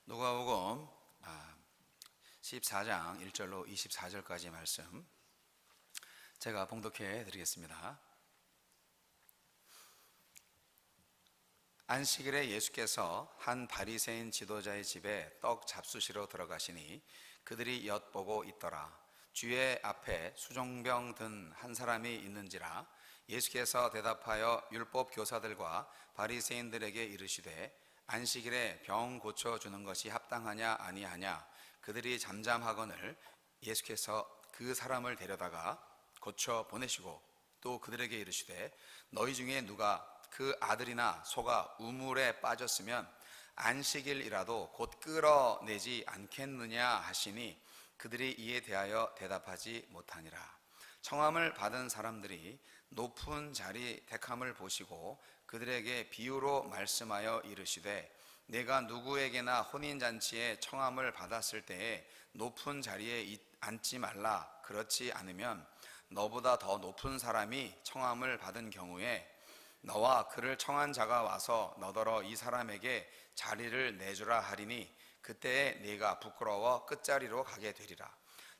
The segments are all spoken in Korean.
누가복음 14장 1절로 24절까지 말씀 제가 봉독해 드리겠습니다. 안식일에 예수께서 한 바리새인 지도자의 집에 떡 잡수시러 들어가시니 그들이 엿보고 있더라. 주의 앞에 수종병 든 한 사람이 있는지라. 예수께서 대답하여 율법 교사들과 바리새인들에게 이르시되 안식일에 병 고쳐주는 것이 합당하냐 아니하냐. 그들이 잠잠하거늘 예수께서 그 사람을 데려다가 고쳐 보내시고 또 그들에게 이르시되 너희 중에 누가 그 아들이나 소가 우물에 빠졌으면 안식일이라도 곧 끌어내지 않겠느냐 하시니 그들이 이에 대하여 대답하지 못하니라. 청함을 받은 사람들이 높은 자리 택함을 보시고 그들에게 비유로 말씀하여 이르시되 내가 누구에게나 혼인잔치에 청함을 받았을 때에 높은 자리에 앉지 말라. 그렇지 않으면 너보다 더 높은 사람이 청함을 받은 경우에 너와 그를 청한 자가 와서 너더러 이 사람에게 자리를 내주라 하리니 그때에 네가 부끄러워 끝자리로 가게 되리라.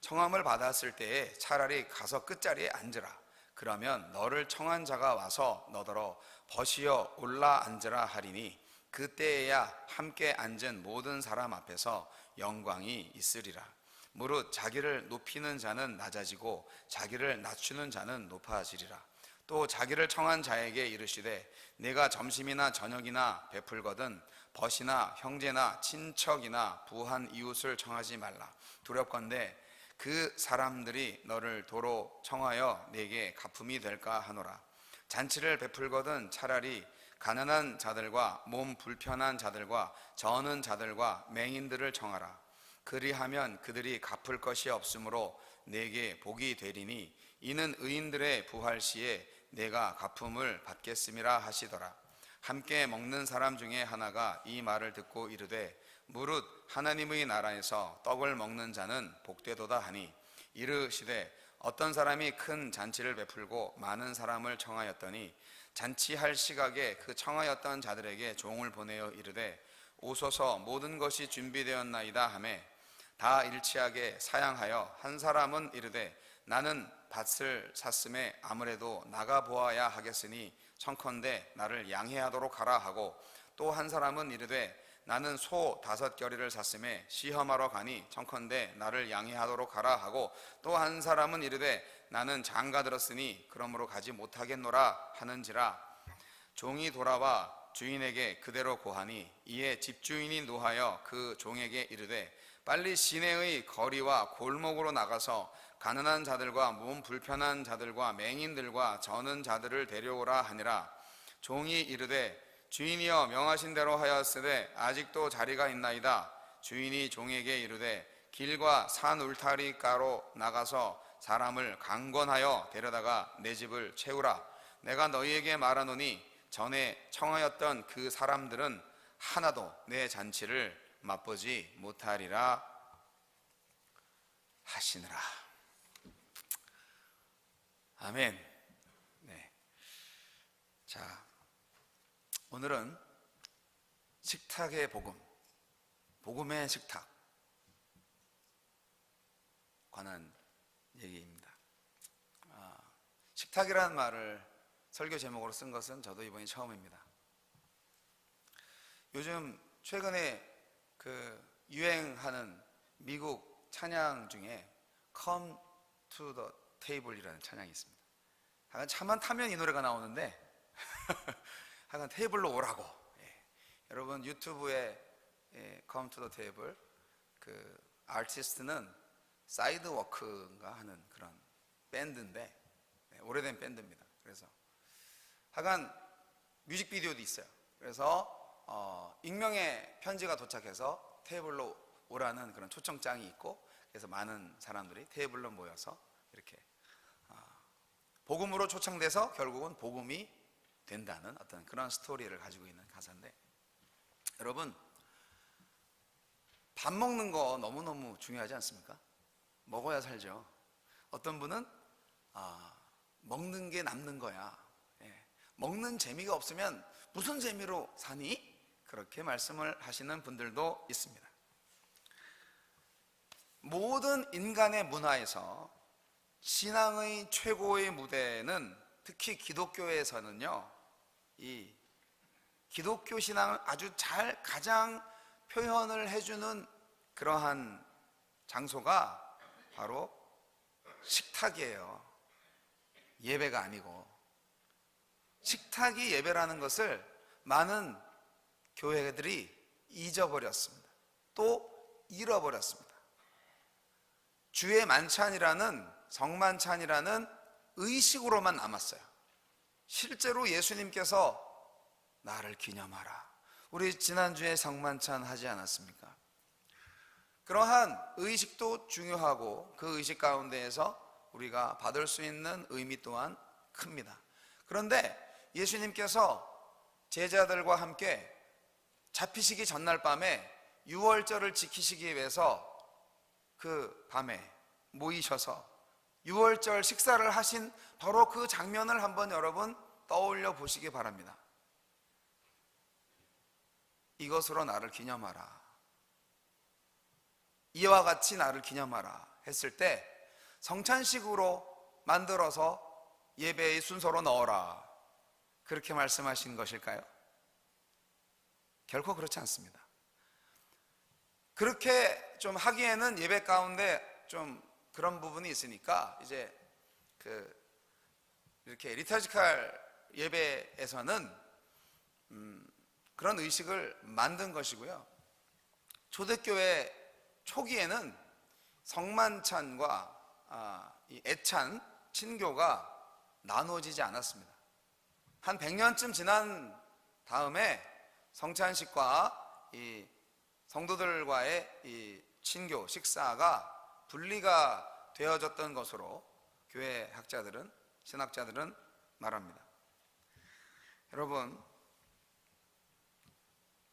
청함을 받았을 때에 차라리 가서 끝자리에 앉으라. 그러면 너를 청한 자가 와서 너더러 벗이어 올라 앉으라 하리니 그때에야 함께 앉은 모든 사람 앞에서 영광이 있으리라. 무릇 자기를 높이는 자는 낮아지고 자기를 낮추는 자는 높아지리라. 또 자기를 청한 자에게 이르시되 내가 점심이나 저녁이나 베풀거든 벗이나 형제나 친척이나 부한 이웃을 청하지 말라. 두렵건대 그 사람들이 너를 도로 청하여 내게 가품이 될까 하노라. 잔치를 베풀거든 차라리 가난한 자들과 몸 불편한 자들과 저는 자들과 맹인들을 청하라. 그리하면 그들이 갚을 것이 없으므로 내게 복이 되리니 이는 의인들의 부활 시에 내가 가품을 받겠음이라 하시더라. 함께 먹는 사람 중에 하나가 이 말을 듣고 이르되 무릇 하나님의 나라에서 떡을 먹는 자는 복되도다 하니 이르시되 어떤 사람이 큰 잔치를 베풀고 많은 사람을 청하였더니 잔치할 시각에 그 청하였던 자들에게 종을 보내어 이르되 오소서 모든 것이 준비되었나이다 하매 다 일치하게 사양하여 한 사람은 이르되 나는 밭을 샀음에 아무래도 나가 보아야 하겠으니 청컨대 나를 양해하도록 하라 하고 또 한 사람은 이르되 나는 소 5겨리를 샀음에 시험하러 가니 청컨대 나를 양해하도록 하라 하고 또 한 사람은 이르되 나는 장가 들었으니 그러므로 가지 못하겠노라 하는지라. 종이 돌아와 주인에게 그대로 고하니 이에 집주인이 노하여 그 종에게 이르되 빨리 시내의 거리와 골목으로 나가서 가난한 자들과 몸 불편한 자들과 맹인들과 저는 자들을 데려오라 하니라. 종이 이르되 주인이여 명하신 대로 하였으되 아직도 자리가 있나이다. 주인이 종에게 이르되 길과 산 울타리가로 나가서 사람을 강권하여 데려다가 내 집을 채우라. 내가 너희에게 말하노니 전에 청하였던 그 사람들은 하나도 내 잔치를 맛보지 못하리라 하시느라. 아멘. 네. 자, 오늘은 식탁의 복음, 복음의 식탁 관한 얘기입니다. 식탁이라는 말을 설교 제목으로 쓴 것은 저도 이번이 처음입니다. 요즘 최근에 유행하는 미국 찬양 중에 Come to the Table이라는 찬양이 있습니다. 하여간 차만 타면 이 노래가 나오는데 하여간 테이블로 오라고. 여러분 유튜브에 Come to the Table 그 아티스트는 사이드워크인가 하는 그런 밴드인데 오래된 밴드입니다. 그래서 하여간 뮤직비디오도 있어요. 그래서 익명의 편지가 도착해서 테이블로 오라는 그런 초청장이 있고 그래서 많은 사람들이 테이블로 모여서 이렇게 복음으로 초청돼서 결국은 복음이 된다는 어떤 그런 스토리를 가지고 있는 가사인데, 여러분 밥 먹는 거 너무너무 중요하지 않습니까? 먹어야 살죠. 어떤 분은 먹는 게 남는 거야. 먹는 재미가 없으면 무슨 재미로 사니? 그렇게 말씀을 하시는 분들도 있습니다. 모든 인간의 문화에서 신앙의 최고의 무대는 특히 기독교에서는요, 이 기독교 신앙을 아주 잘 가장 표현을 해주는 그러한 장소가 바로 식탁이에요. 예배가 아니고. 식탁이 예배라는 것을 많은 교회들이 잊어버렸습니다. 또 잃어버렸습니다. 주의 만찬이라는, 성만찬이라는 의식으로만 남았어요. 실제로 예수님께서 나를 기념하라, 우리 지난주에 성만찬 하지 않았습니까? 그러한 의식도 중요하고 그 의식 가운데에서 우리가 받을 수 있는 의미 또한 큽니다. 그런데 예수님께서 제자들과 함께 잡히시기 전날 밤에 유월절을 지키시기 위해서 그 밤에 모이셔서 유월절 식사를 하신 바로 그 장면을 한번 여러분 떠올려 보시기 바랍니다. 이것으로 나를 기념하라, 이와 같이 나를 기념하라 했을 때 성찬식으로 만들어서 예배의 순서로 넣어라, 그렇게 말씀하신 것일까요? 결코 그렇지 않습니다. 그렇게 좀 하기에는 예배 가운데 좀 그런 부분이 있으니까 이제 이렇게 리터지컬 예배에서는 그런 의식을 만든 것이고요. 초대교회 초기에는 성만찬과 이 애찬, 친교가 나누어지지 않았습니다. 한 100년쯤 지난 다음에 성찬식과 이 성도들과의 이 친교, 식사가 분리가 되어졌던 것으로 교회 학자들은, 신학자들은 말합니다. 여러분,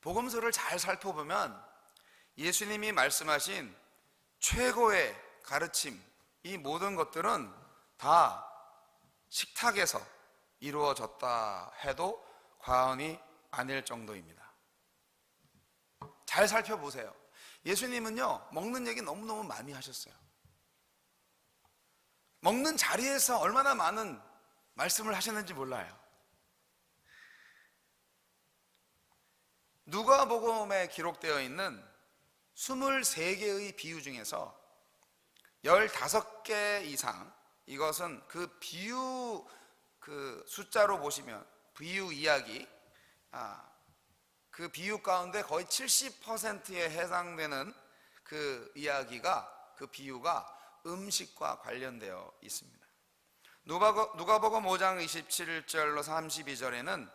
복음서를 잘 살펴보면 예수님이 말씀하신 최고의 가르침, 이 모든 것들은 다 식탁에서 이루어졌다 해도 과언이 아닐 정도입니다. 잘 살펴보세요. 예수님은요, 먹는 얘기 너무너무 많이 하셨어요. 먹는 자리에서 얼마나 많은 말씀을 하셨는지 몰라요. 누가복음에 기록되어 있는 23개의 비유 중에서 15개 이상, 이것은 그 비유 그 숫자로 보시면 비유 이야기, 그 비유 가운데 거의 70%에 해당되는 그 이야기가, 그 비유가 음식과 관련되어 있습니다. 누가복음 5장 27절로 32절에는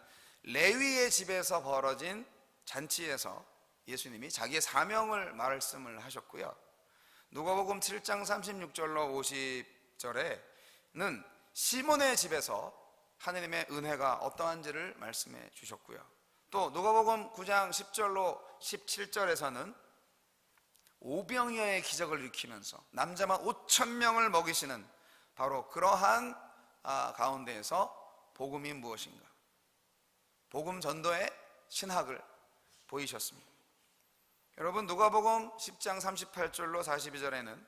레위의 집에서 벌어진 잔치에서 예수님이 자기의 사명을 말씀을 하셨고요. 누가복음 7장 36절로 50절에는 시몬의 집에서 하느님의 은혜가 어떠한지를 말씀해 주셨고요. 또 누가복음 9장 10절로 17절에서는 오병이어의 기적을 일으키면서 남자만 5,000명을 먹이시는 바로 그러한 가운데에서 복음이 무엇인가, 복음 전도의 신학을 보이셨습니다. 여러분, 누가복음 10장 38절로 42절에는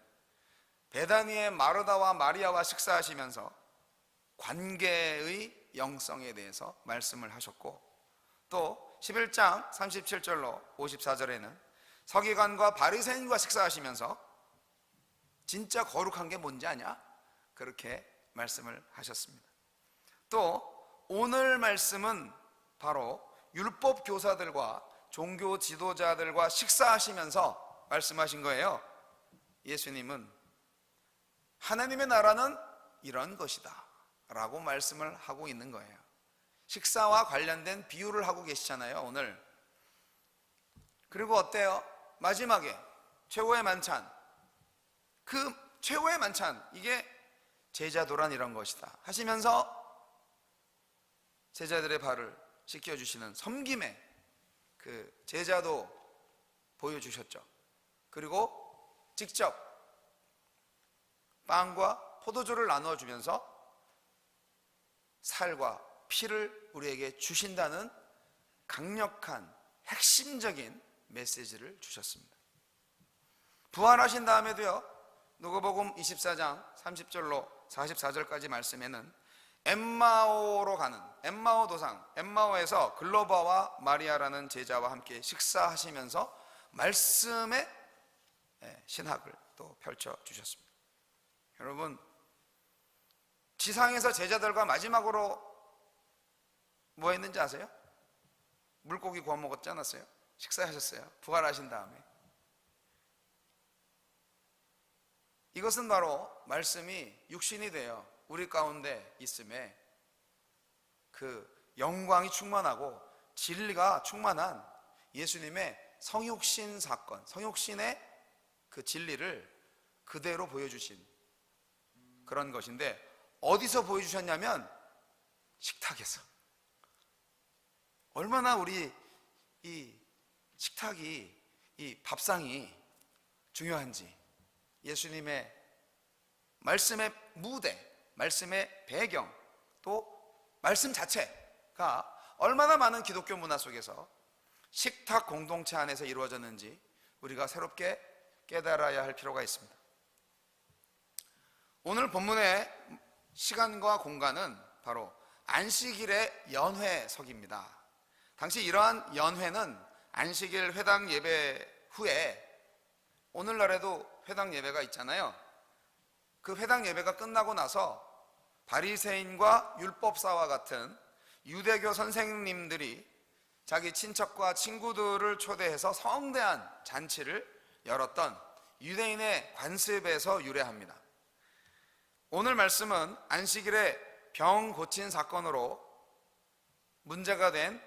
베다니의 마르다와 마리아와 식사하시면서 관계의 영성에 대해서 말씀을 하셨고, 또 11장 37절로 54절에는 서기관과 바리새인과 식사하시면서 진짜 거룩한 게 뭔지 아냐? 그렇게 말씀을 하셨습니다. 또 오늘 말씀은 바로 율법 교사들과 종교 지도자들과 식사하시면서 말씀하신 거예요. 예수님은 하나님의 나라는 이런 것이다 라고 말씀을 하고 있는 거예요. 식사와 관련된 비유를 하고 계시잖아요, 오늘. 그리고 어때요? 마지막에 최고의 만찬, 그 최고의 만찬, 이게 제자도란 이런 것이다 하시면서 제자들의 발을 씻겨주시는 섬김의 그 제자도 보여주셨죠. 그리고 직접 빵과 포도주를 나눠주면서 살과 피를 우리에게 주신다는 강력한 핵심적인 메시지를 주셨습니다. 부활하신 다음에도요, 누가복음 24장 30절로 44절까지 말씀에는 엠마오로 가는 엠마오 도상, 엠마오에서 글로바와 마리아라는 제자와 함께 식사하시면서 말씀의 신학을 또 펼쳐 주셨습니다. 여러분, 지상에서 제자들과 마지막으로 뭐 했는지 아세요? 물고기 구워 먹었지 않았어요? 식사하셨어요. 부활하신 다음에. 이것은 바로 말씀이 육신이 되어 우리 가운데 있음에 그 영광이 충만하고 진리가 충만한 예수님의 성육신 사건, 성육신의 그 진리를 그대로 보여주신 그런 것인데, 어디서 보여주셨냐면 식탁에서. 얼마나 우리 이 식탁이, 이 밥상이 중요한지, 예수님의 말씀의 무대, 말씀의 배경, 또 말씀 자체가 얼마나 많은 기독교 문화 속에서 식탁 공동체 안에서 이루어졌는지 우리가 새롭게 깨달아야 할 필요가 있습니다. 오늘 본문의 시간과 공간은 바로 안식일의 연회석입니다. 당시 이러한 연회는 안식일 회당 예배 후에, 오늘날에도 회당 예배가 있잖아요. 그 회당 예배가 끝나고 나서 바리새인과 율법사와 같은 유대교 선생님들이 자기 친척과 친구들을 초대해서 성대한 잔치를 열었던 유대인의 관습에서 유래합니다. 오늘 말씀은 안식일에 병 고친 사건으로 문제가 된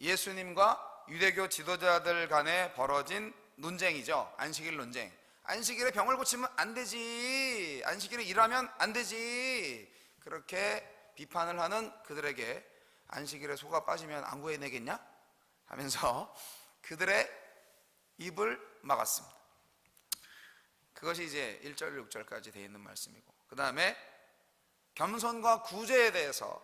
예수님과 유대교 지도자들 간에 벌어진 논쟁이죠. 안식일 논쟁. 안식일에 병을 고치면 안 되지, 안식일에 일하면 안 되지, 그렇게 비판을 하는 그들에게 안식일에 소가 빠지면 안 구해내겠냐 하면서 그들의 입을 막았습니다. 그것이 이제 1절 6절까지 되어 있는 말씀이고, 그 다음에 겸손과 구제에 대해서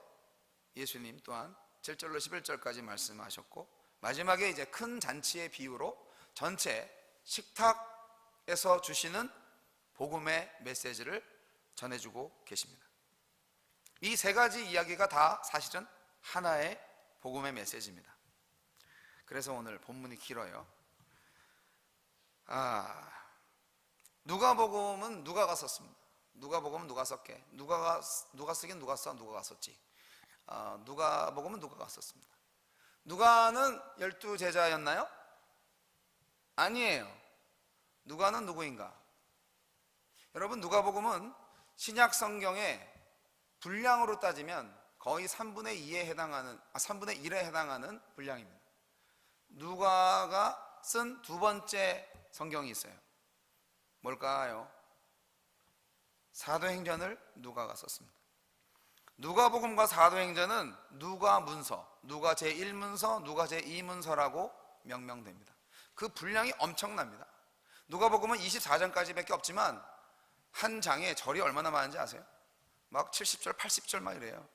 예수님 또한 7절로 11절까지 말씀하셨고, 마지막에 이제 큰 잔치의 비유로 전체 식탁에서 주시는 복음의 메시지를 전해주고 계십니다. 이 세 가지 이야기가 다 사실은 하나의 복음의 메시지입니다. 그래서 오늘 본문이 길어요. 누가복음은 누가가 썼습니다. 누가복음은 누가 썼게? 누가 쓰긴 누가 써? 누가가 썼지. 누가복음은 누가가 썼습니다. 누가는 12제자였나요? 아니에요. 누가는 누구인가? 여러분, 누가복음은 신약 성경의 분량으로 따지면 거의 3분의 2에 해당하는 3분의 1에 해당하는 분량입니다. 누가가 쓴 두 번째 성경이 있어요. 뭘까요? 사도행전을 누가가 썼습니다. 누가복음과 사도행전은 누가 문서, 누가 제1문서, 누가 제2문서라고 명명됩니다. 그 분량이 엄청납니다. 누가복음은 24장까지 밖에 없지만 한 장에 절이 얼마나 많은지 아세요? 막 70절, 80절 막 이래요.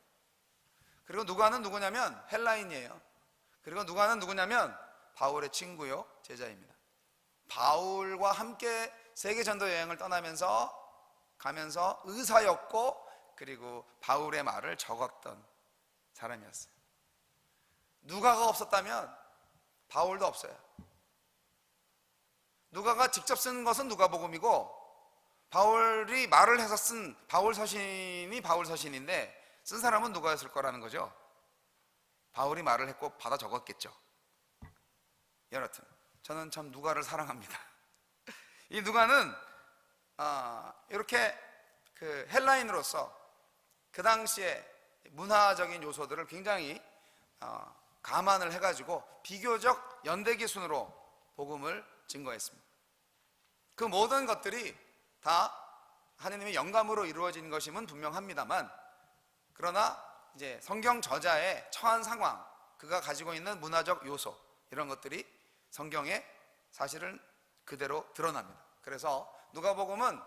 그리고 누가는 누구냐면 헬라인이에요. 그리고 누가는 누구냐면 바울의 친구요, 제자입니다. 바울과 함께 세계 전도 여행을 가면서 의사였고, 그리고 바울의 말을 적었던 사람이었어요. 누가가 없었다면 바울도 없어요. 누가가 직접 쓴 것은 누가복음이고, 바울이 말을 해서 쓴 바울 서신이 바울 서신인데 쓴 사람은 누가였을 거라는 거죠. 바울이 말을 했고 받아 적었겠죠. 여하튼 저는 참 누가를 사랑합니다. 이 누가는 이렇게 그 헬라인으로서 그 당시에 문화적인 요소들을 굉장히 감안을 해가지고 비교적 연대기 순으로 복음을 증거했습니다. 그 모든 것들이 다 하느님의 영감으로 이루어진 것임은 분명합니다만, 그러나 이제 성경 저자의 처한 상황, 그가 가지고 있는 문화적 요소, 이런 것들이 성경에 사실은 그대로 드러납니다. 그래서 누가복음은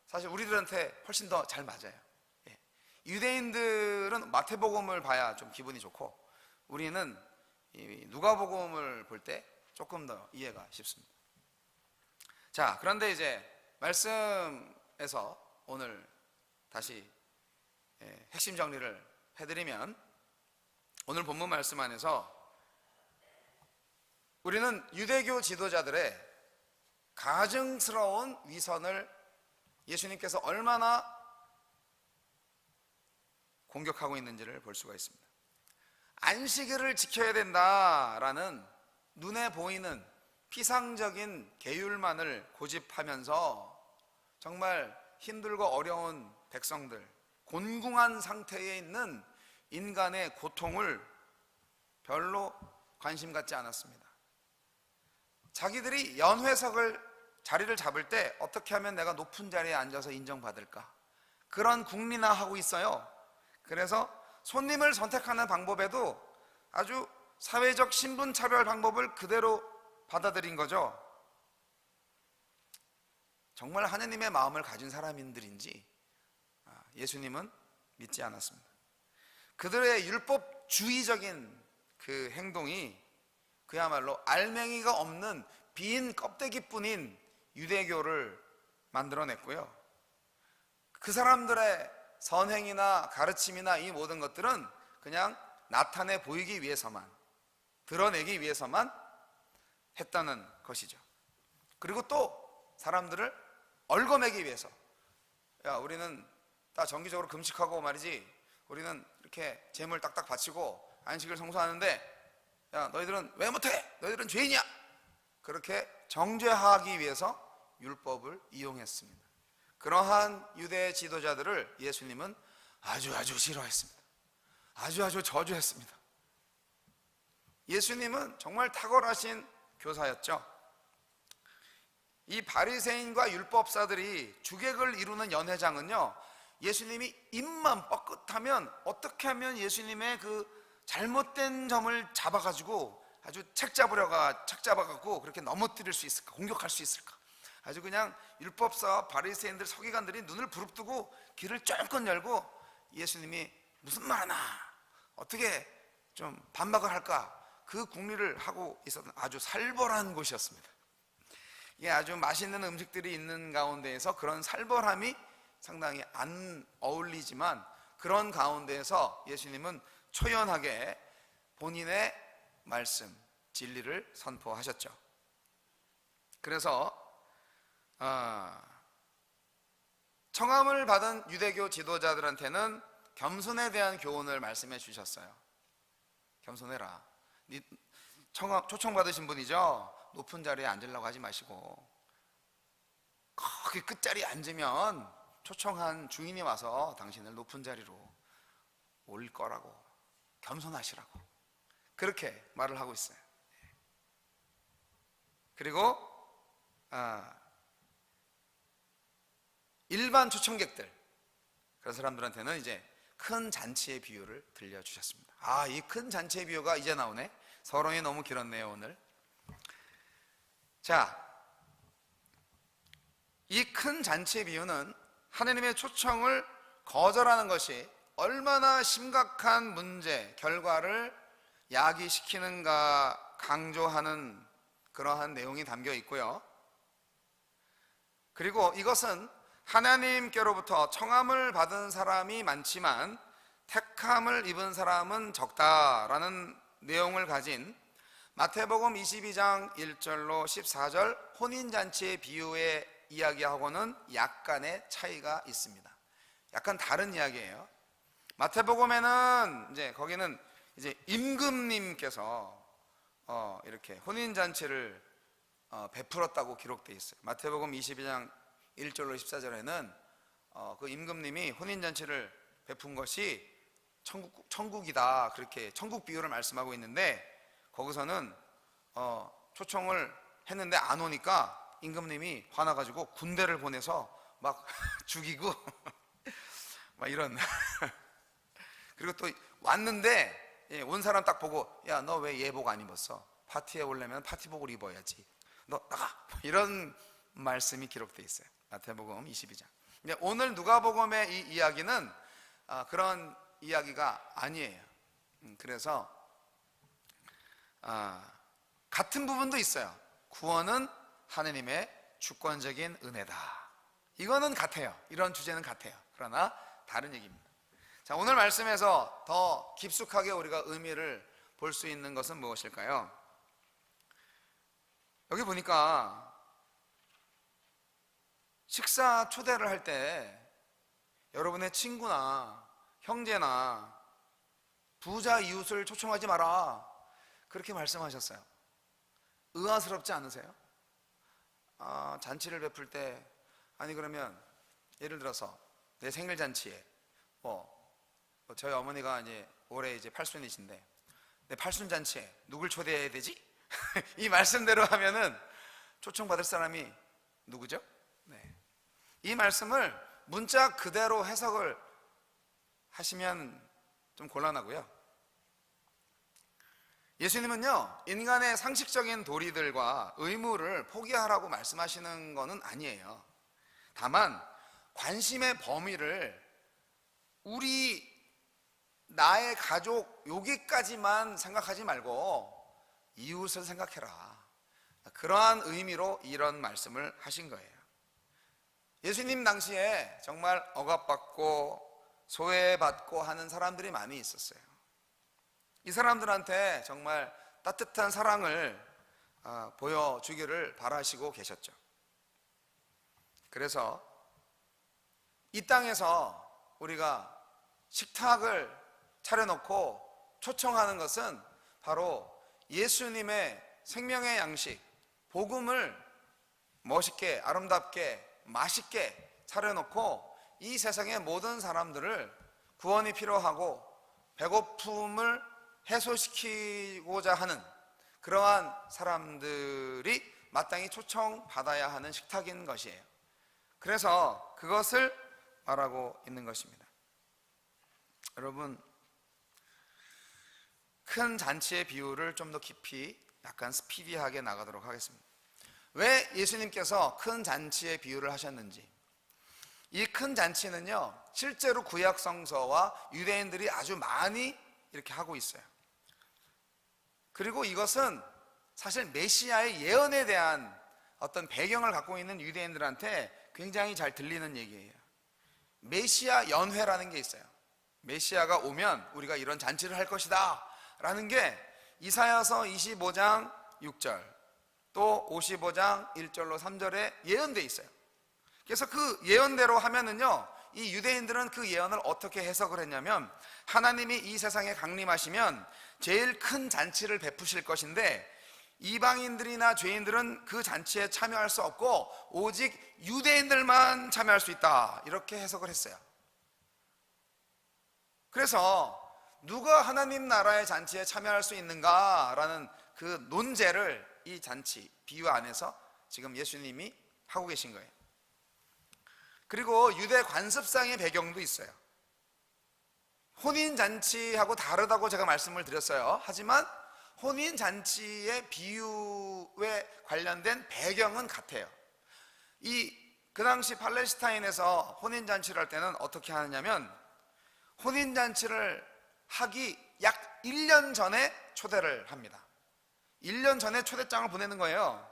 사실 우리들한테 훨씬 더 잘 맞아요. 유대인들은 마태복음을 봐야 좀 기분이 좋고, 우리는 이 누가복음을 볼 때 조금 더 이해가 쉽습니다. 자, 그런데 이제 말씀에서 오늘 다시 핵심 정리를 해드리면, 오늘 본문 말씀 안에서 우리는 유대교 지도자들의 가증스러운 위선을 예수님께서 얼마나 공격하고 있는지를 볼 수가 있습니다. 안식일을 지켜야 된다라는 눈에 보이는 피상적인 계율만을 고집하면서 정말 힘들고 어려운 백성들, 곤궁한 상태에 있는 인간의 고통을 별로 관심 갖지 않았습니다. 자기들이 자리를 잡을 때 어떻게 하면 내가 높은 자리에 앉아서 인정받을까, 그런 궁리나하고 있어요. 그래서 손님을 선택하는 방법에도 아주 사회적 신분 차별 방법을 그대로 받아들인 거죠. 정말 하느님의 마음을 가진 사람인들인지 예수님은 믿지 않았습니다. 그들의 율법주의적인 그 행동이 그야말로 알맹이가 없는 빈 껍데기뿐인 유대교를 만들어냈고요. 그 사람들의 선행이나 가르침이나 이 모든 것들은 그냥 나타내 보이기 위해서만, 드러내기 위해서만 했다는 것이죠. 그리고 또 사람들을 얽어매기 위해서, 야, 우리는 다 정기적으로 금식하고 말이지, 우리는 이렇게 제물 딱딱 바치고 안식을 성수하는데, 야, 너희들은 왜 못해? 너희들은 죄인이야. 그렇게 정죄하기 위해서 율법을 이용했습니다. 그러한 유대 지도자들을 예수님은 아주 싫어했습니다. 아주 저주했습니다. 예수님은 정말 탁월하신 교사였죠. 이 바리새인과 율법사들이 주객을 이루는 연회장은요, 예수님이 입만 뻐끗하면 어떻게 하면 예수님의 그 잘못된 점을 잡아가지고 아주 책 잡아갖고 그렇게 넘어뜨릴 수 있을까, 공격할 수 있을까, 아주 그냥 율법사와 바리새인들, 서기관들이 눈을 부릅뜨고 길을 쫑긋 열고 예수님이 무슨 말 하나, 어떻게 좀 반박을 할까, 그 궁리를 하고 있었던 아주 살벌한 곳이었습니다. 이게 아주 맛있는 음식들이 있는 가운데에서 그런 살벌함이 상당히 안 어울리지만, 그런 가운데에서 예수님은 초연하게 본인의 말씀, 진리를 선포하셨죠. 그래서 청함을 받은 유대교 지도자들한테는 겸손에 대한 교훈을 말씀해 주셨어요. 겸손해라. 초청 받으신 분이죠. 높은 자리에 앉으려고 하지 마시고, 거기 끝자리에 앉으면 초청한 주인이 와서 당신을 높은 자리로 올 거라고, 겸손하시라고, 그렇게 말을 하고 있어요. 그리고 일반 초청객들, 그런 사람들한테는 이제 큰 잔치의 비유를 들려주셨습니다. 이 큰 잔치의 비유가 이제 나오네. 서론이 너무 길었네요 오늘. 자, 이 큰 잔치의 비유는 하나님의 초청을 거절하는 것이 얼마나 심각한 문제, 결과를 야기시키는가 강조하는 그러한 내용이 담겨 있고요. 그리고 이것은 하나님께로부터 청함을 받은 사람이 많지만 택함을 입은 사람은 적다라는 내용을 가진 마태복음 22장 1절로 14절 혼인잔치의 비유의 이야기하고는 약간의 차이가 있습니다. 약간 다른 이야기예요. 마태복음에는 거기는 임금님께서 이렇게 혼인잔치를 베풀었다고 기록되어 있어요. 마태복음 22장 1절로 14절에는 그 임금님이 혼인잔치를 베푼 것이 천국이다, 그렇게 천국 비유를 말씀하고 있는데, 거기서는 초청을 했는데 안 오니까 임금님이 화나가지고 군대를 보내서 막 죽이고 막 이런 그리고 또 왔는데 온 사람 딱 보고, 야, 너 왜 예복 안 입었어? 파티에 오려면 파티복을 입어야지, 너 나가, 이런 말씀이 기록되어 있어요. 마태복음 22장. 오늘 누가복음의 이 이야기는 그런 이야기가 아니에요. 그래서 같은 부분도 있어요. 구원은 하느님의 주권적인 은혜다. 이거는 같아요. 이런 주제는 같아요. 그러나 다른 얘기입니다. 자, 오늘 말씀에서 더 깊숙하게 우리가 의미를 볼 수 있는 것은 무엇일까요? 여기 보니까 식사 초대를 할 때 여러분의 친구나 형제나 부자 이웃을 초청하지 마라, 그렇게 말씀하셨어요. 의아스럽지 않으세요? 잔치를 베풀 때, 아니 그러면 예를 들어서 내 생일 잔치에 저희 어머니가 이제 올해 이제 팔순이신데 내 팔순 잔치에 누굴 초대해야 되지? 이 말씀대로 하면은 초청받을 사람이 누구죠? 네. 이 말씀을 문자 그대로 해석을 하시면 좀 곤란하고요. 예수님은요, 인간의 상식적인 도리들과 의무를 포기하라고 말씀하시는 것은 아니에요. 다만 관심의 범위를 나의 가족 여기까지만 생각하지 말고 이웃을 생각해라, 그러한 의미로 이런 말씀을 하신 거예요. 예수님 당시에 정말 억압받고 소외받고 하는 사람들이 많이 있었어요. 이 사람들한테 정말 따뜻한 사랑을 보여주기를 바라시고 계셨죠. 그래서 이 땅에서 우리가 식탁을 차려놓고 초청하는 것은 바로 예수님의 생명의 양식, 복음을 멋있게, 아름답게, 맛있게 차려놓고 이 세상의 모든 사람들을 구원이 필요하고 배고픔을 해소시키고자 하는 그러한 사람들이 마땅히 초청받아야 하는 식탁인 것이에요. 그래서 그것을 말하고 있는 것입니다. 여러분, 큰 잔치의 비유를 좀 더 깊이 약간 스피디하게 나가도록 하겠습니다. 왜 예수님께서 큰 잔치의 비유를 하셨는지, 이 큰 잔치는요 실제로 구약 성서와 유대인들이 아주 많이 이렇게 하고 있어요. 그리고 이것은 사실 메시아의 예언에 대한 어떤 배경을 갖고 있는 유대인들한테 굉장히 잘 들리는 얘기예요. 메시아 연회라는 게 있어요. 메시아가 오면 우리가 이런 잔치를 할 것이다 라는 게 이사야서 25장 6절 또 55장 1절로 3절에 예언되어 있어요. 그래서 그 예언대로 하면은요, 이 유대인들은 그 예언을 어떻게 해석을 했냐면, 하나님이 이 세상에 강림하시면 제일 큰 잔치를 베푸실 것인데 이방인들이나 죄인들은 그 잔치에 참여할 수 없고 오직 유대인들만 참여할 수 있다, 이렇게 해석을 했어요. 그래서 누가 하나님 나라의 잔치에 참여할 수 있는가라는 그 논제를 이 잔치 비유 안에서 지금 예수님이 하고 계신 거예요. 그리고 유대 관습상의 배경도 있어요. 혼인잔치하고 다르다고 제가 말씀을 드렸어요. 하지만 혼인잔치의 비유에 관련된 배경은 같아요. 그 당시 팔레스타인에서 혼인잔치를 할 때는 어떻게 하느냐면, 혼인잔치를 하기 약 1년 전에 초대를 합니다. 1년 전에 초대장을 보내는 거예요.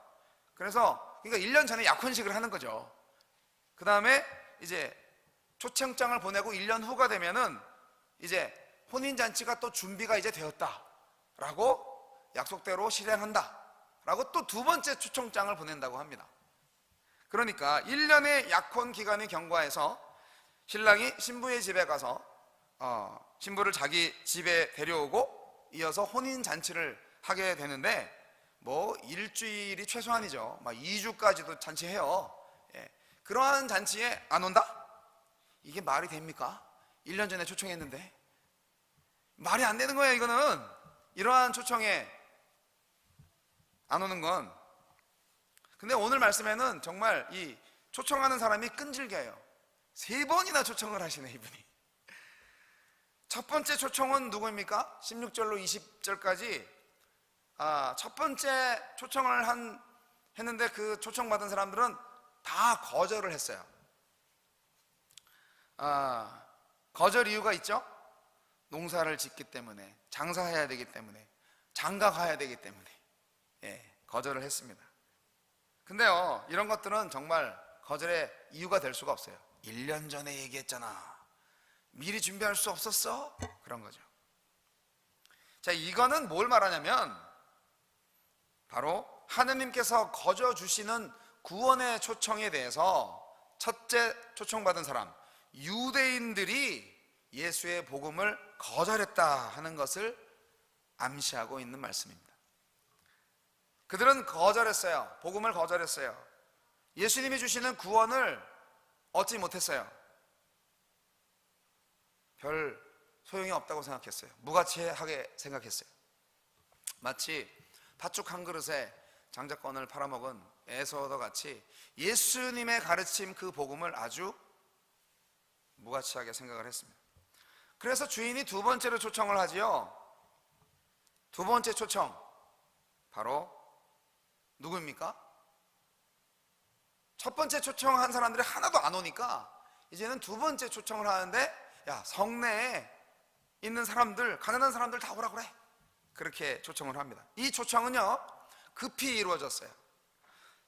그러니까 1년 전에 약혼식을 하는 거죠. 그 다음에 이제 초청장을 보내고 1년 후가 되면은 이제 혼인잔치가 또 준비가 이제 되었다 라고, 약속대로 실행한다 라고 또 두 번째 초청장을 보낸다고 합니다. 그러니까 1년의 약혼 기간이 경과해서 신랑이 신부의 집에 가서 신부를 자기 집에 데려오고 이어서 혼인잔치를 하게 되는데, 뭐 일주일이 최소한이죠. 막 2주까지도 잔치해요. 그러한 잔치에 안 온다? 이게 말이 됩니까? 1년 전에 초청했는데. 말이 안 되는 거예요, 이거는. 이러한 초청에 안 오는 건. 근데 오늘 말씀에는 정말 이 초청하는 사람이 끈질겨요. 3번이나 초청을 하시네, 이분이. 첫 번째 초청은 누구입니까? 16절로 20절까지 첫 번째 초청을 했는데 그 초청받은 사람들은 다 거절을 했어요. 거절 이유가 있죠? 농사를 짓기 때문에, 장사해야 되기 때문에, 장가 가야 되기 때문에 거절을 했습니다. 근데요, 이런 것들은 정말 거절의 이유가 될 수가 없어요. 1년 전에 얘기했잖아. 미리 준비할 수 없었어? 그런 거죠. 자, 이거는 뭘 말하냐면 바로 하느님께서 거저 주시는 구원의 초청에 대해서 첫째 초청받은 사람 유대인들이 예수의 복음을 거절했다 하는 것을 암시하고 있는 말씀입니다. 그들은 거절했어요. 복음을 거절했어요. 예수님이 주시는 구원을 얻지 못했어요. 별 소용이 없다고 생각했어요. 무가치하게 생각했어요. 마치 팥죽 한 그릇에 장자권을 팔아먹은 에서더 같이 예수님의 가르침 그 복음을 아주 무가치하게 생각을 했습니다. 그래서 주인이 두 번째로 초청을 하지요. 두 번째 초청 바로 누구입니까? 첫 번째 초청한 사람들이 하나도 안 오니까 이제는 두 번째 초청을 하는데, 야, 성내에 있는 사람들, 가난한 사람들 다 오라 그래. 그렇게 초청을 합니다. 이 초청은요 급히 이루어졌어요.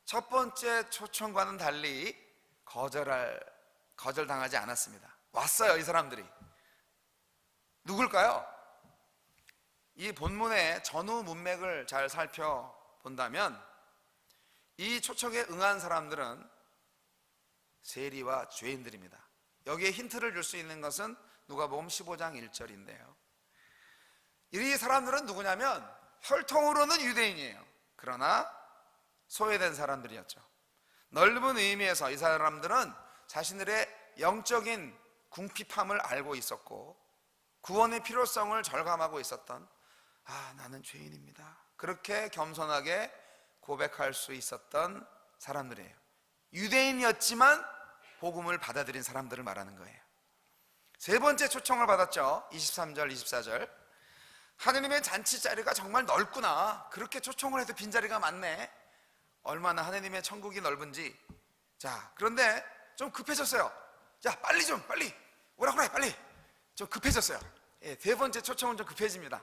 첫 번째 초청과는 달리 거절당하지 않았습니다. 왔어요. 이 사람들이 누굴까요? 이 본문의 전후 문맥을 잘 살펴본다면 이 초청에 응한 사람들은 세리와 죄인들입니다. 여기에 힌트를 줄 수 있는 것은 누가복음 15장 1절인데요 이 사람들은 누구냐면 혈통으로는 유대인이에요. 그러나 소외된 사람들이었죠. 넓은 의미에서 이 사람들은 자신들의 영적인 궁핍함을 알고 있었고 구원의 필요성을 절감하고 있었던, 나는 죄인입니다, 그렇게 겸손하게 고백할 수 있었던 사람들이에요. 유대인이었지만 복음을 받아들인 사람들을 말하는 거예요. 세 번째 초청을 받았죠. 23절 24절 하느님의 잔치 자리가 정말 넓구나. 그렇게 초청을 해도 빈자리가 많네. 얼마나 하느님의 천국이 넓은지. 자, 그런데 좀 급해졌어요. 자, 빨리 오라 그래. 빨리 좀 급해졌어요. 세 번째 초청은 좀 급해집니다.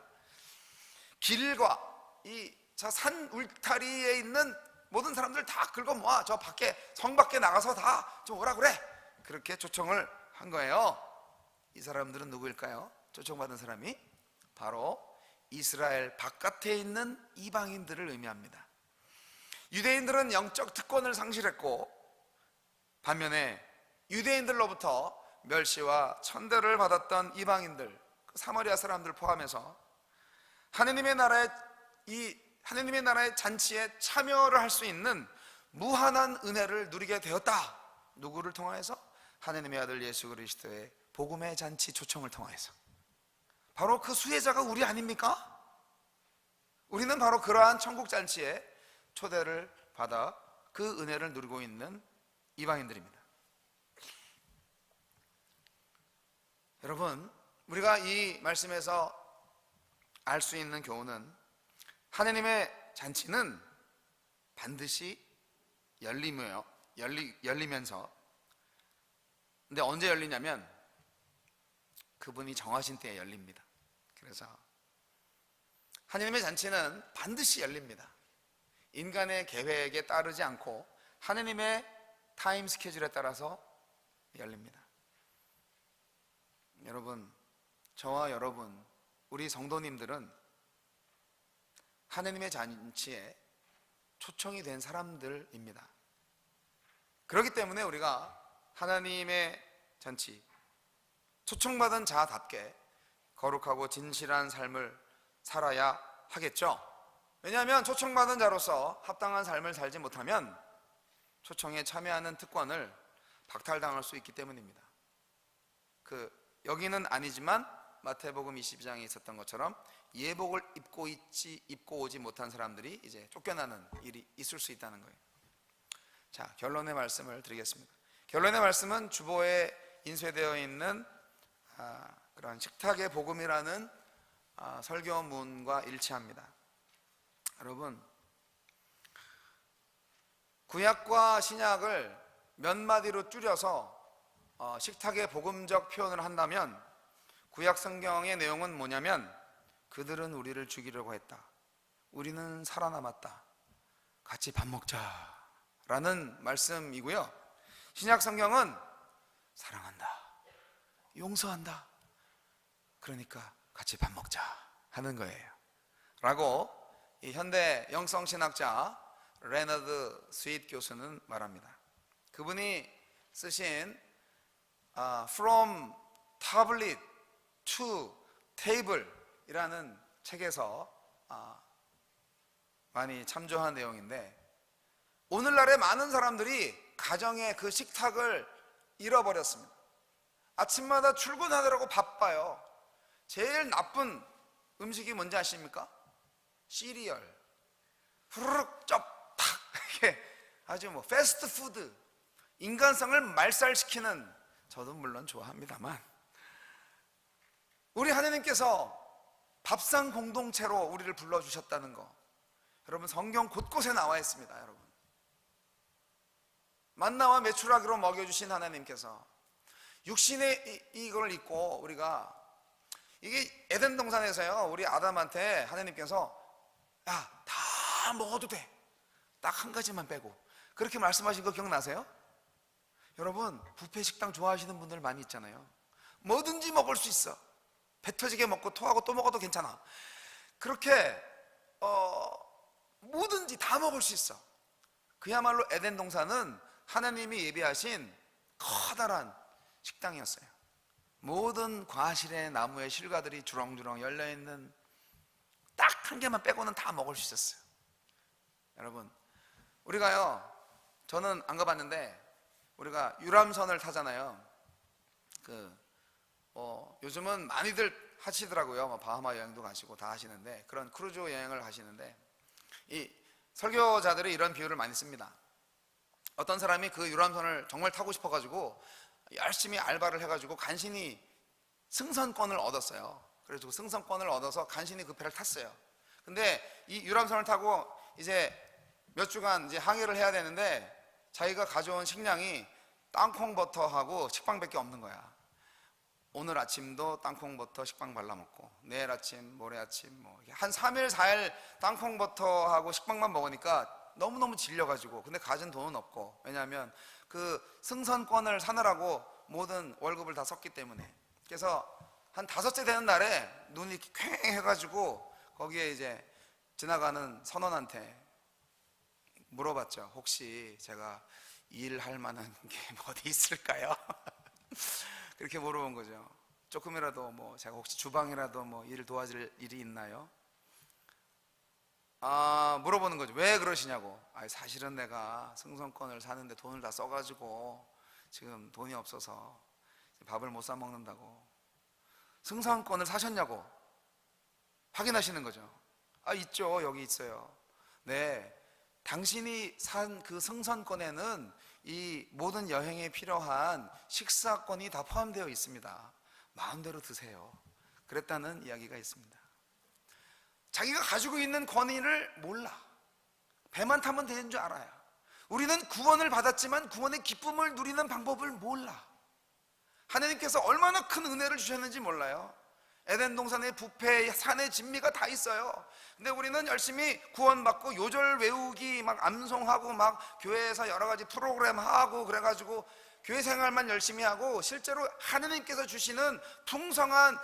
길과 이 산 울타리에 있는 모든 사람들 다 긁어 모아 저 밖에, 성 밖에 나가서 다 좀 오라 그래. 그렇게 초청을 한 거예요. 이 사람들은 누구일까요? 초청받은 사람이 바로 이스라엘 바깥에 있는 이방인들을 의미합니다. 유대인들은 영적 특권을 상실했고 반면에 유대인들로부터 멸시와 천대를 받았던 이방인들, 사마리아 사람들 포함해서 하느님의 나라의 잔치에 참여를 할 수 있는 무한한 은혜를 누리게 되었다. 누구를 통하여서? 하느님의 아들 예수 그리스도의 복음의 잔치 초청을 통하여서. 바로 그 수혜자가 우리 아닙니까? 우리는 바로 그러한 천국 잔치에 초대를 받아 그 은혜를 누리고 있는 이방인들입니다. 여러분, 우리가 이 말씀에서 알 수 있는 교훈은 하느님의 잔치는 반드시 열리면서, 근데 언제 열리냐면 그분이 정하신 때에 열립니다. 그래서 하느님의 잔치는 반드시 열립니다. 인간의 계획에 따르지 않고 하느님의 타임 스케줄에 따라서 열립니다. 여러분, 저와 여러분, 우리 성도님들은 하느님의 잔치에 초청이 된 사람들입니다. 그렇기 때문에 우리가 하나님의 잔치, 초청받은 자답게 거룩하고 진실한 삶을 살아야 하겠죠. 왜냐하면 초청받은 자로서 합당한 삶을 살지 못하면 초청에 참여하는 특권을 박탈당할 수 있기 때문입니다. 여기는 아니지만 마태복음 22장에 있었던 것처럼 예복을 입고 오지 못한 사람들이 이제 쫓겨나는 일이 있을 수 있다는 거예요. 자, 결론의 말씀을 드리겠습니다. 결론의 말씀은 주보에 인쇄되어 있는 그런 식탁의 복음이라는 설교문과 일치합니다. 여러분, 구약과 신약을 몇 마디로 줄여서 식탁의 복음적 표현을 한다면 구약 성경의 내용은 뭐냐면 그들은 우리를 죽이려고 했다. 우리는 살아남았다. 같이 밥 먹자. 라는 말씀이고요. 신약 성경은 사랑한다, 용서한다, 그러니까 같이 밥 먹자 하는 거예요 라고 이 현대 영성신학자 레너드 스윗 교수는 말합니다. 그분이 쓰신 From Tablet to Table 이라는 책에서 많이 참조한 내용인데, 오늘날의 많은 사람들이 가정의 그 식탁을 잃어버렸습니다. 아침마다 출근하느라고 바빠요. 제일 나쁜 음식이 뭔지 아십니까? 시리얼, 후루룩 쩝팍, 이게 아주 뭐 패스트푸드, 인간성을 말살시키는, 저도 물론 좋아합니다만, 우리 하나님께서 밥상 공동체로 우리를 불러주셨다는 거, 여러분 성경 곳곳에 나와 있습니다. 여러분, 만나와 메추라기로 먹여주신 하나님께서 육신의 이걸 입고, 우리가 이게 에덴 동산에서요, 우리 아담한테 하나님께서 야, 다 먹어도 돼, 딱 한 가지만 빼고, 그렇게 말씀하신 거 기억나세요? 여러분, 뷔페 식당 좋아하시는 분들 많이 있잖아요. 뭐든지 먹을 수 있어. 배 터지게 먹고 토하고 또 먹어도 괜찮아. 그렇게 뭐든지 다 먹을 수 있어. 그야말로 에덴 동산은 하나님이 예비하신 커다란 식당이었어요. 모든 과실의 나무의 실과들이 주렁주렁 열려있는, 딱 한 개만 빼고는 다 먹을 수 있었어요. 여러분, 우리가요, 저는 안 가봤는데 우리가 유람선을 타잖아요. 요즘은 많이들 하시더라고요. 바하마 여행도 가시고 다 하시는데, 그런 크루즈 여행을 하시는데, 이 설교자들이 이런 비유를 많이 씁니다. 어떤 사람이 그 유람선을 정말 타고 싶어가지고 열심히 알바를 해가지고 간신히 승선권을 얻었어요. 그래서 승선권을 얻어서 간신히 그 배를 탔어요. 근데 이 유람선을 타고 이제 몇 주간 이제 항해를 해야 되는데, 자기가 가져온 식량이 땅콩버터하고 식빵밖에 없는 거야. 오늘 아침도 땅콩버터 식빵 발라먹고, 내일 아침, 모레 아침, 한 3일 4일 땅콩버터하고 식빵만 먹으니까 너무너무 질려가지고, 근데 가진 돈은 없고, 왜냐하면 그 승선권을 사느라고 모든 월급을 다 썼기 때문에. 그래서 한 5째 되는 날에 눈이 퀭 해가지고 거기에 이제 지나가는 선원한테 물어봤죠. 혹시 제가 일할 만한 게 어디 있을까요? 그렇게 물어본 거죠. 조금이라도 제가 혹시 주방이라도 일을 도와줄 일이 있나요? 물어보는 거죠. 왜 그러시냐고. 사실은 내가 승선권을 사는데 돈을 다 써가지고 지금 돈이 없어서 밥을 못 사 먹는다고. 승선권을 사셨냐고 확인하시는 거죠. 있죠. 여기 있어요. 네, 당신이 산 그 승선권에는 이 모든 여행에 필요한 식사권이 다 포함되어 있습니다. 마음대로 드세요. 그랬다는 이야기가 있습니다. 자기가 가지고 있는 권위를 몰라. 배만 타면 되는 줄 알아요. 우리는 구원을 받았지만 구원의 기쁨을 누리는 방법을 몰라. 하나님께서 얼마나 큰 은혜를 주셨는지 몰라요. 에덴 동산에 뷔페, 산에 진미가 다 있어요. 근데 우리는 열심히 구원받고 요절 외우기 막 암송하고 막 교회에서 여러 가지 프로그램 하고 그래가지고 교회 생활만 열심히 하고, 실제로 하나님께서 주시는 풍성한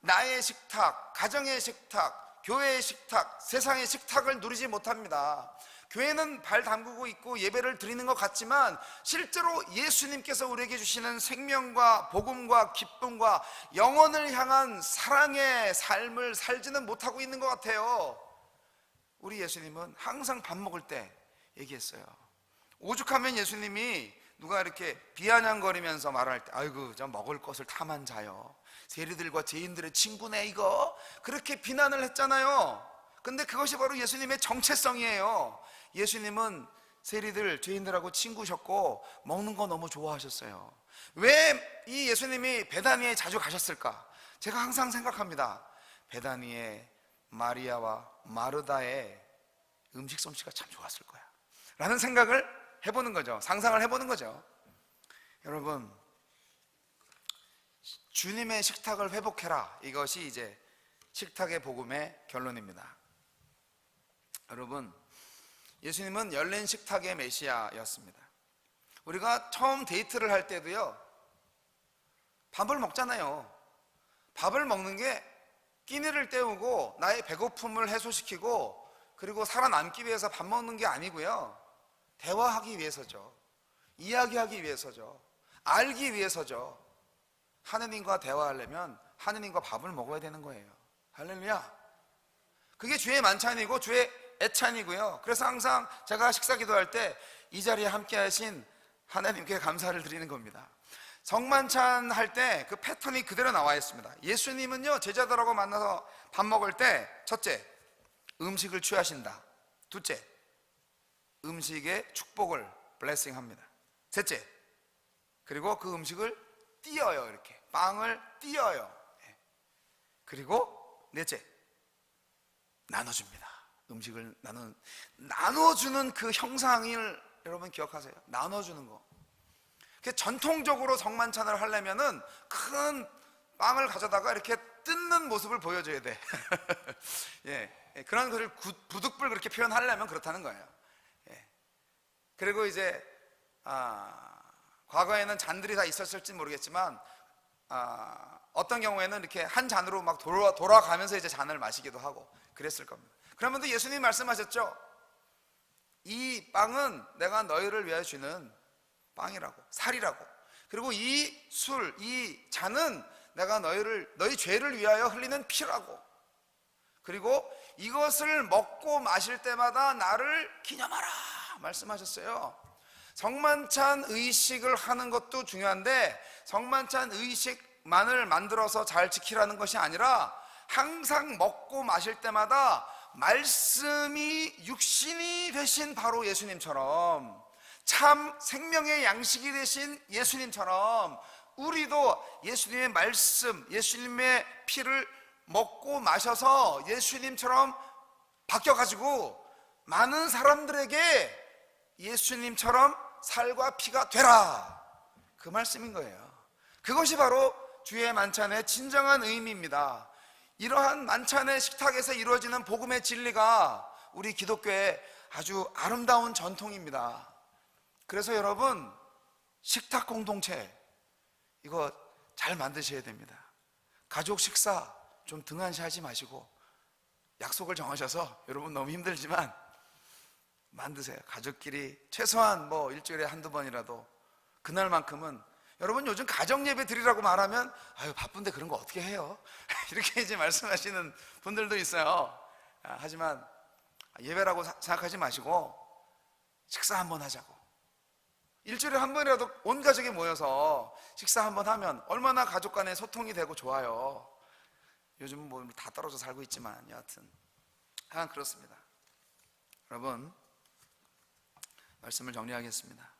나의 식탁, 가정의 식탁, 교회의 식탁, 세상의 식탁을 누리지 못합니다. 교회는 발 담그고 있고 예배를 드리는 것 같지만 실제로 예수님께서 우리에게 주시는 생명과 복음과 기쁨과 영혼을 향한 사랑의 삶을 살지는 못하고 있는 것 같아요. 우리 예수님은 항상 밥 먹을 때 얘기했어요. 오죽하면 예수님이 누가 이렇게 비아냥거리면서 말할 때, 아이고 저 먹을 것을 탐한 자요, 세리들과 죄인들의 친구네, 이거 그렇게 비난을 했잖아요. 근데 그것이 바로 예수님의 정체성이에요. 예수님은 세리들, 죄인들하고 친구셨고 먹는 거 너무 좋아하셨어요. 왜 이 예수님이 베다니에 자주 가셨을까? 제가 항상 생각합니다. 베다니에 마리아와 마르다의 음식 솜씨가 참 좋았을 거야 라는 생각을 해보는 거죠. 상상을 해보는 거죠. 여러분, 주님의 식탁을 회복해라, 이것이 이제 식탁의 복음의 결론입니다. 여러분, 예수님은 열린 식탁의 메시아였습니다. 우리가 처음 데이트를 할 때도요, 밥을 먹잖아요. 밥을 먹는 게 끼니를 때우고 나의 배고픔을 해소시키고 그리고 살아남기 위해서 밥 먹는 게 아니고요, 대화하기 위해서죠. 이야기하기 위해서죠. 알기 위해서죠. 하느님과 대화하려면 하느님과 밥을 먹어야 되는 거예요. 할렐루야. 그게 주의 만찬이고 주의 애찬이고요. 그래서 항상 제가 식사 기도할 때 이 자리에 함께 하신 하나님께 감사를 드리는 겁니다. 성만찬 할 때 그 패턴이 그대로 나와 있습니다. 예수님은요, 제자들하고 만나서 밥 먹을 때 첫째, 음식을 취하신다. 둘째, 음식의 축복을 블레싱 합니다. 셋째, 그리고 그 음식을 띄어요. 이렇게 빵을 띄어요. 그리고 넷째, 나눠줍니다. 음식을 나눠주는 그 형상을 여러분 기억하세요. 나눠주는 거. 전통적으로 성만찬을 하려면은 큰 빵을 가져다가 이렇게 뜯는 모습을 보여줘야 돼. 예, 그런 것을 부득불 그렇게 표현하려면 그렇다는 거예요. 예. 그리고 이제 과거에는 잔들이 다 있었을지 모르겠지만 어떤 경우에는 이렇게 한 잔으로 막 돌아가면서 이제 잔을 마시기도 하고 그랬을 겁니다. 그러면서 예수님이 말씀하셨죠. 이 빵은 내가 너희를 위하여 주는 빵이라고, 살이라고. 그리고 이 술, 이 잔은 내가 너희 죄를 위하여 흘리는 피라고. 그리고 이것을 먹고 마실 때마다 나를 기념하라 말씀하셨어요. 성만찬 의식을 하는 것도 중요한데 성만찬 의식만을 만들어서 잘 지키라는 것이 아니라 항상 먹고 마실 때마다 말씀이 육신이 되신 바로 예수님처럼, 참 생명의 양식이 되신 예수님처럼 우리도 예수님의 말씀, 예수님의 피를 먹고 마셔서 예수님처럼 바뀌어가지고 많은 사람들에게 예수님처럼 살과 피가 되라, 그 말씀인 거예요. 그것이 바로 주의 만찬의 진정한 의미입니다. 이러한 만찬의 식탁에서 이루어지는 복음의 진리가 우리 기독교의 아주 아름다운 전통입니다. 그래서 여러분, 식탁 공동체 이거 잘 만드셔야 됩니다. 가족 식사 좀 등한시하지 마시고 약속을 정하셔서, 여러분 너무 힘들지만 만드세요. 가족끼리 최소한 뭐 일주일에 한두 번이라도 그날만큼은. 여러분 요즘 가정 예배 드리라고 말하면 아유 바쁜데 그런 거 어떻게 해요? 이렇게 이제 말씀하시는 분들도 있어요. 하지만 예배라고 생각하지 마시고 식사 한번 하자고. 일주일에 한 번이라도 온 가족이 모여서 식사 한번 하면 얼마나 가족 간의 소통이 되고 좋아요. 요즘은 뭐 다 떨어져 살고 있지만 여하튼 그렇습니다. 여러분, 말씀을 정리하겠습니다.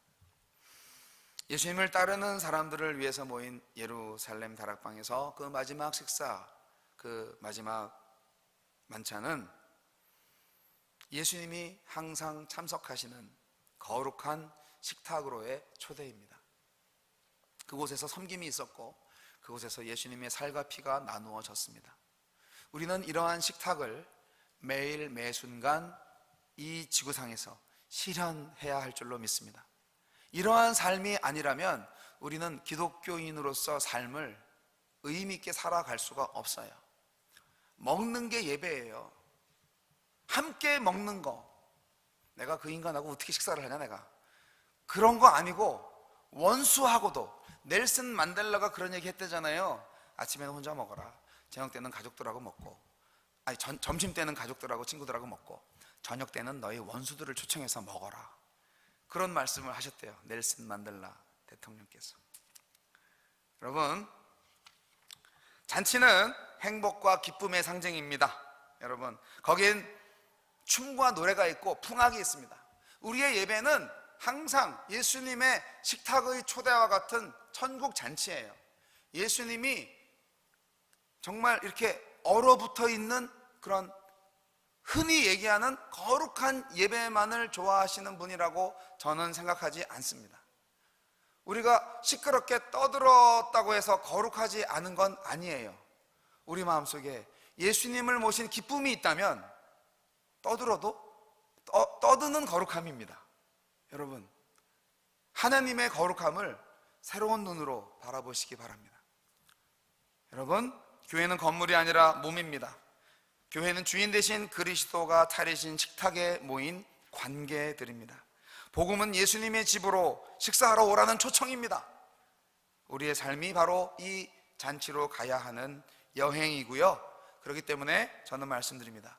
예수님을 따르는 사람들을 위해서 모인 예루살렘 다락방에서 그 마지막 식사, 그 마지막 만찬은 예수님이 항상 참석하시는 거룩한 식탁으로의 초대입니다. 그곳에서 섬김이 있었고 그곳에서 예수님의 살과 피가 나누어졌습니다. 우리는 이러한 식탁을 매일 매순간 이 지구상에서 실현해야 할 줄로 믿습니다. 이러한 삶이 아니라면 우리는 기독교인으로서 삶을 의미 있게 살아갈 수가 없어요. 먹는 게 예배예요. 함께 먹는 거. 내가 그 인간하고 어떻게 식사를 하냐 내가. 그런 거 아니고 원수하고도. 넬슨 만델라가 그런 얘기 했대잖아요. 아침에는 혼자 먹어라. 저녁 때는 가족들하고 먹고, 점심 때는 가족들하고 친구들하고 먹고, 저녁 때는 너희 원수들을 초청해서 먹어라. 그런 말씀을 하셨대요. 넬슨 만델라 대통령께서. 여러분, 잔치는 행복과 기쁨의 상징입니다. 여러분, 거긴 춤과 노래가 있고 풍악이 있습니다. 우리의 예배는 항상 예수님의 식탁의 초대와 같은 천국 잔치예요. 예수님이 정말 이렇게 얼어붙어 있는 그런 흔히 얘기하는 거룩한 예배만을 좋아하시는 분이라고 저는 생각하지 않습니다. 우리가 시끄럽게 떠들었다고 해서 거룩하지 않은 건 아니에요. 우리 마음속에 예수님을 모신 기쁨이 있다면 떠들어도 떠드는 거룩함입니다. 여러분, 하나님의 거룩함을 새로운 눈으로 바라보시기 바랍니다. 여러분, 교회는 건물이 아니라 몸입니다. 교회는 주인 되신 그리스도가 차리신 식탁에 모인 관계들입니다. 복음은 예수님의 집으로 식사하러 오라는 초청입니다. 우리의 삶이 바로 이 잔치로 가야 하는 여행이고요. 그렇기 때문에 저는 말씀드립니다.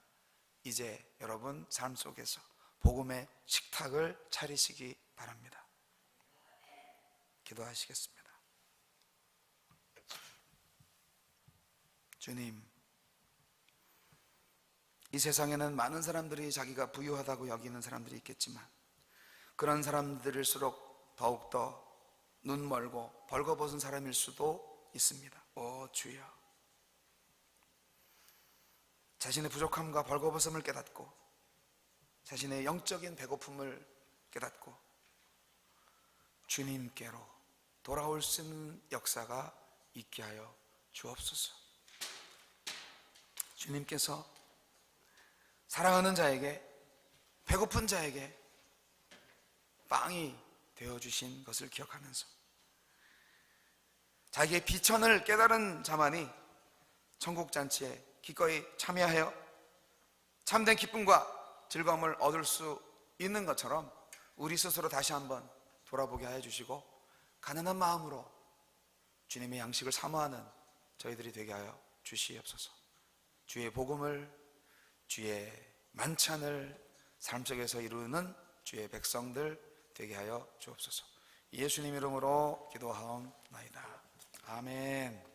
이제 여러분 삶 속에서 복음의 식탁을 차리시기 바랍니다. 기도하시겠습니다. 주님, 이 세상에는 많은 사람들이 자기가 부유하다고 여기는 사람들이 있겠지만 그런 사람들일수록 더욱더 눈 멀고 벌거벗은 사람일 수도 있습니다. 오 주여, 자신의 부족함과 벌거벗음을 깨닫고 자신의 영적인 배고픔을 깨닫고 주님께로 돌아올 수 있는 역사가 있게 하여 주옵소서. 주님께서 사랑하는 자에게, 배고픈 자에게 빵이 되어주신 것을 기억하면서 자기의 비천을 깨달은 자만이 천국잔치에 기꺼이 참여하여 참된 기쁨과 즐거움을 얻을 수 있는 것처럼 우리 스스로 다시 한번 돌아보게 하여 주시고 가난한 마음으로 주님의 양식을 사모하는 저희들이 되게 하여 주시옵소서. 주의 복음을, 주의 만찬을 삶 속에서 이루는 주의 백성들 되게 하여 주옵소서. 예수님 이름으로 기도하옵나이다. 아멘.